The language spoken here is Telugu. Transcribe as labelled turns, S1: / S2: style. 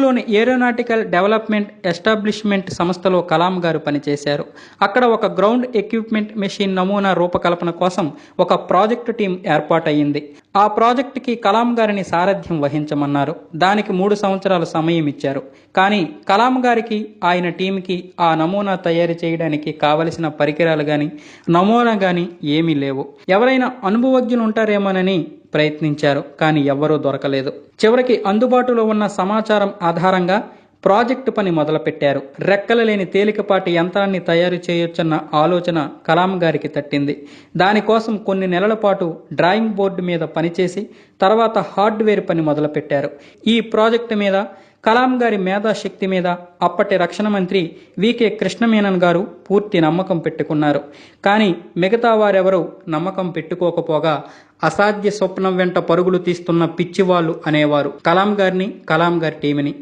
S1: లోని ఏరోనాటికల్ డెవలప్మెంట్ ఎస్టాబ్లిష్మెంట్ సంస్థలో కలాం గారు పనిచేశారు. అక్కడ ఒక గ్రౌండ్ ఎక్విప్మెంట్ మెషిన్ నమూనా రూపకల్పన కోసం ఒక ప్రాజెక్టు టీం ఏర్పాటయ్యింది. ఆ ప్రాజెక్టుకి కలాం గారిని సారథ్యం వహించమన్నారు. దానికి 3 సంవత్సరాల సమయం ఇచ్చారు. కానీ కలాం గారికి, ఆయన టీంకి ఆ నమూనా తయారు చేయడానికి కావలసిన పరికరాలు గాని, నమూనా గాని ఏమీ లేవు. ఎవరైనా అనుభవజ్ఞులుంటారేమోనని ప్రయత్నించారు. కానీ ఎవ్వరూ దొరకలేదు. చివరికి అందుబాటులో ఉన్న సమాచారం ఆధారంగా ప్రాజెక్టు పని మొదలుపెట్టారు. రెక్కలు లేని తేలికపాటి యంత్రాన్ని తయారు చేయొచ్చన్న ఆలోచన కలాం గారికి తట్టింది. దానికోసం కొన్ని నెలల పాటు డ్రాయింగ్ బోర్డు మీద పనిచేసి తర్వాత హార్డ్వేర్ పని మొదలుపెట్టారు. ఈ ప్రాజెక్టు మీద కలాం గారి మేధాశక్తి మీద అప్పటి రక్షణ మంత్రి వికే కృష్ణమేనన్ గారు పూర్తి నమ్మకం పెట్టుకున్నారు. కానీ మిగతా వారెవరూ నమ్మకం పెట్టుకోకపోగా అసాధ్య స్వప్నం వెంట పరుగులు తీస్తున్న పిచ్చివాళ్లు అనేవారు కలాం గారిని, కలాం గారి టీంని.